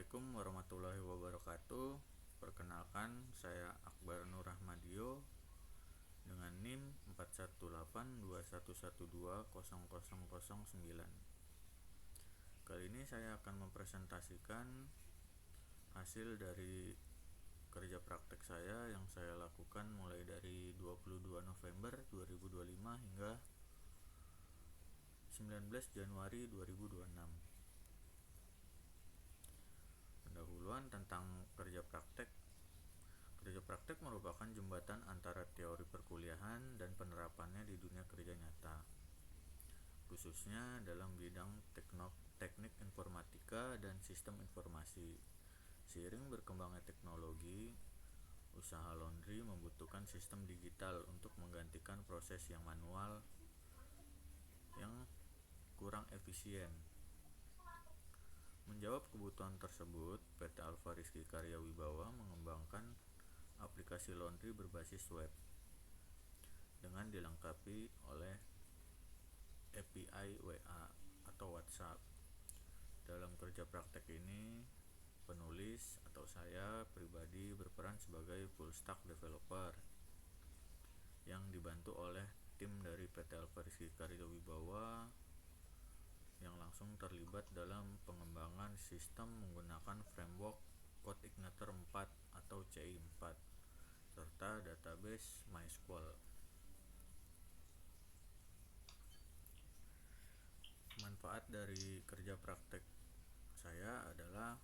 Assalamualaikum warahmatullahi wabarakatuh. Perkenalkan, saya Akbar Nur Rahmadio dengan NIM 4182111200009. Kali ini saya akan mempresentasikan hasil dari kerja praktek saya yang saya lakukan mulai dari 22 November 2025 hingga 19 Januari 2026. Pendahuluan tentang kerja praktek. Kerja praktek merupakan jembatan antara teori perkuliahan dan penerapannya di dunia kerja nyata, khususnya dalam bidang teknik informatika dan sistem informasi. Seiring berkembangnya teknologi, usaha laundry membutuhkan sistem digital untuk menggantikan proses yang manual yang kurang efisien. Menjawab kebutuhan tersebut, PT Alfa Rizky Karya Wibawa mengembangkan aplikasi laundry berbasis web dengan dilengkapi oleh API WA atau WhatsApp. Dalam kerja praktek ini, penulis atau saya pribadi berperan sebagai full stack developer yang dibantu oleh tim dari PT Alfa Rizky Karya Wibawa yang langsung terlibat dalam pengembangan sistem menggunakan framework CodeIgniter 4 atau CI 4 serta database MySQL. Manfaat dari kerja praktek saya adalah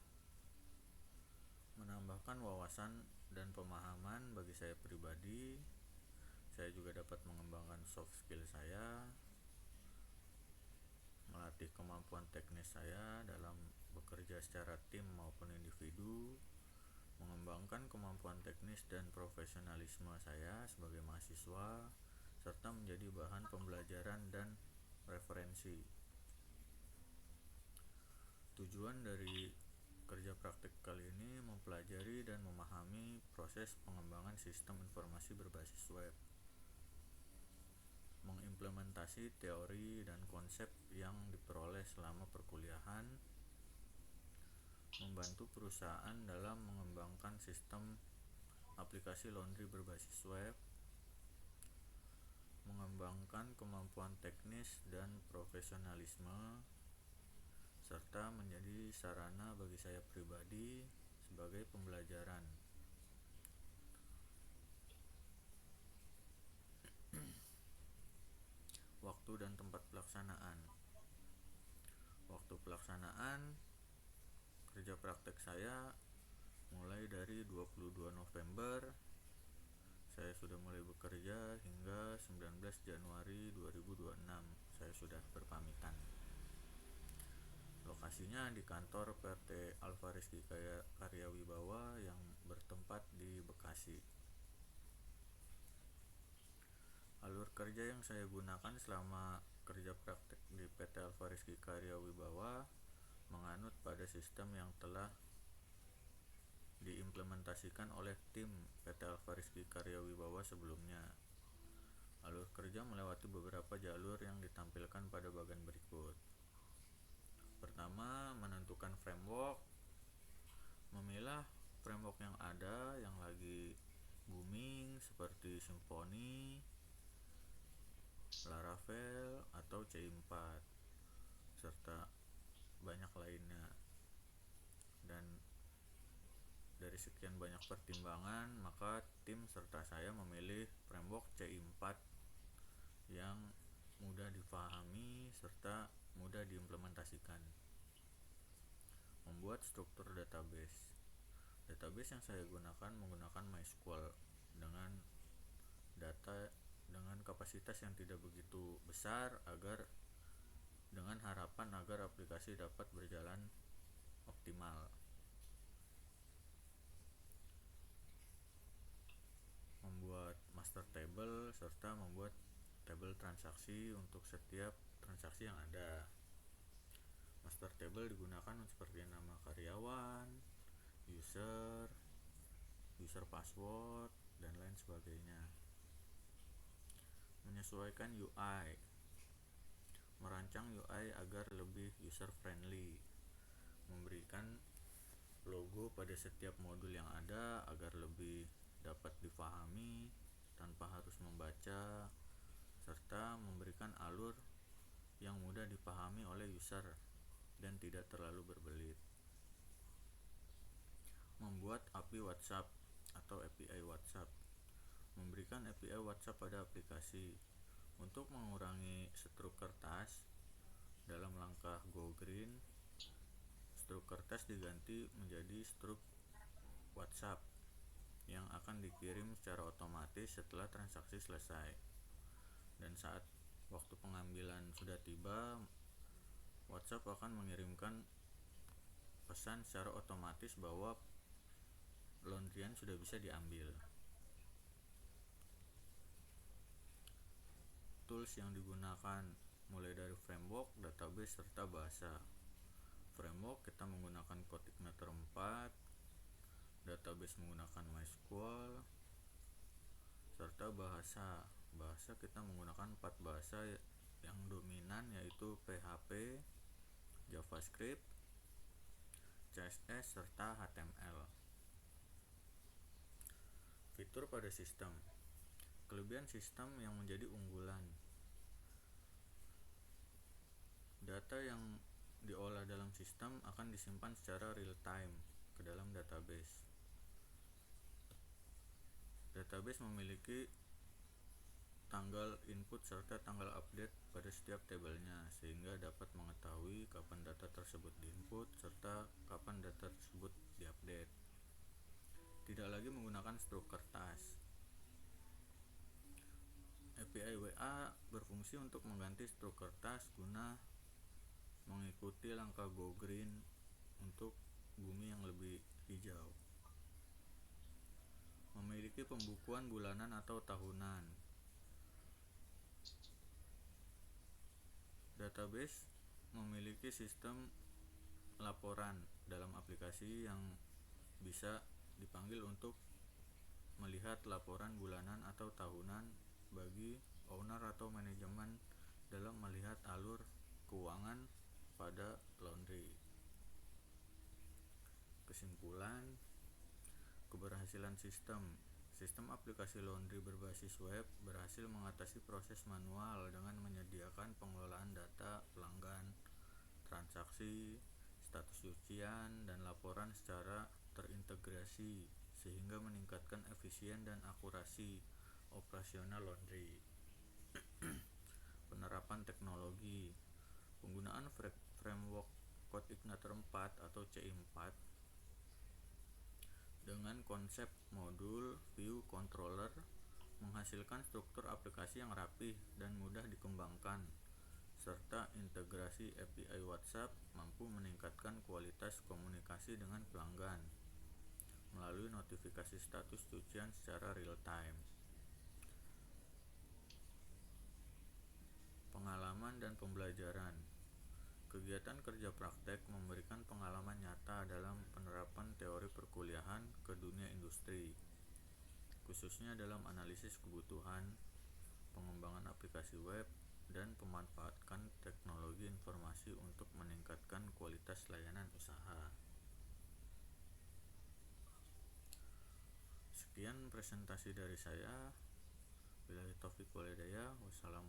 menambahkan wawasan dan pemahaman bagi saya pribadi. Saya juga dapat mengembangkan soft skill saya, melatih kemampuan teknis saya dalam bekerja secara tim maupun individu, mengembangkan kemampuan teknis dan profesionalisme saya sebagai mahasiswa, serta menjadi bahan pembelajaran dan referensi. Tujuan dari kerja praktik kali ini mempelajari dan memahami proses pengembangan sistem informasi berbasis web, mengimplementasi teori dan konsep yang diperoleh selama perkuliahan, membantu perusahaan dalam mengembangkan sistem aplikasi laundry berbasis web, mengembangkan kemampuan teknis dan profesionalisme, serta menjadi sarana bagi saya pribadi sebagai pembelajaran. Waktu dan tempat pelaksanaan. Waktu pelaksanaan kerja praktek saya mulai dari 22 November saya sudah mulai bekerja hingga 19 Januari 2026 saya sudah berpamitan. Lokasinya di kantor PT Alfa Rizky Karya Wibawa yang bertempat di Bekasi. Alur kerja yang saya gunakan selama kerja praktek di PT Alfa Rizky Karya Wibawa menganut pada sistem yang telah diimplementasikan oleh tim PT Alfa Rizky Karya Wibawa sebelumnya. Alur kerja melewati beberapa jalur yang ditampilkan pada bagian berikut. Pertama, menentukan framework. Memilah framework yang ada yang lagi booming seperti Symfony, Laravel atau CI 4 serta banyak lainnya. Dan dari sekian banyak pertimbangan, maka tim serta saya memilih framework CI 4 yang mudah difahami serta mudah diimplementasikan. Membuat struktur database. Database yang saya gunakan menggunakan MySQL dengan data dengan kapasitas yang tidak begitu besar dengan harapan agar aplikasi dapat berjalan optimal. Membuat master table serta membuat tabel transaksi untuk setiap transaksi yang ada. Master table digunakan seperti nama karyawan, user password, dan lain sebagainya. Menyesuaikan UI. Merancang UI agar lebih user friendly, memberikan logo pada setiap modul yang ada agar lebih dapat difahami tanpa harus membaca, serta memberikan alur yang mudah dipahami oleh user dan tidak terlalu berbelit. Membuat API WhatsApp atau API WhatsApp. Memberikan API WhatsApp pada aplikasi untuk mengurangi struk kertas. Dalam langkah Go Green, struk kertas diganti menjadi struk WhatsApp yang akan dikirim secara otomatis setelah transaksi selesai. Dan saat waktu pengambilan sudah tiba, WhatsApp akan mengirimkan pesan secara otomatis bahwa laundryan sudah bisa diambil. Tools yang digunakan mulai dari framework, database, serta bahasa. Framework kita menggunakan CodeIgniter 4, database menggunakan MySQL, serta bahasa. Bahasa kita menggunakan 4 bahasa yang dominan, yaitu PHP, JavaScript, CSS, serta HTML. Fitur pada sistem. Kelebihan sistem yang menjadi unggulan. Data yang diolah dalam sistem akan disimpan secara real time ke dalam database. Database memiliki tanggal input serta tanggal update pada setiap tabelnya, sehingga dapat mengetahui kapan data tersebut diinput serta kapan data tersebut diupdate. Tidak lagi menggunakan struk kertas. API WA berfungsi untuk mengganti struk kertas guna mengikuti langkah Go Green untuk bumi yang lebih hijau. Memiliki pembukuan bulanan atau tahunan. Database memiliki sistem laporan dalam aplikasi yang bisa dipanggil untuk melihat laporan bulanan atau tahunan bagi owner atau manajemen dalam melihat alur keuangan pada laundry. Kesimpulan, keberhasilan sistem aplikasi laundry berbasis web berhasil mengatasi proses manual dengan menyediakan pengelolaan data pelanggan, transaksi, status cucian, dan laporan secara terintegrasi sehingga meningkatkan efisien dan akurasi operasional laundry. Penerapan teknologi. Penggunaan framework CodeIgniter 4 atau CI4 dengan konsep modul view controller menghasilkan struktur aplikasi yang rapih dan mudah dikembangkan, serta integrasi API WhatsApp mampu meningkatkan kualitas komunikasi dengan pelanggan melalui notifikasi status cucian secara real time. Pengalaman dan pembelajaran. Kegiatan kerja praktek memberikan pengalaman nyata dalam penerapan teori perkuliahan ke dunia industri, khususnya dalam analisis kebutuhan, pengembangan aplikasi web, dan pemanfaatkan teknologi informasi untuk meningkatkan kualitas layanan usaha. Sekian presentasi dari saya. Billahi taufiq wal hidayah. Wassalamualaikum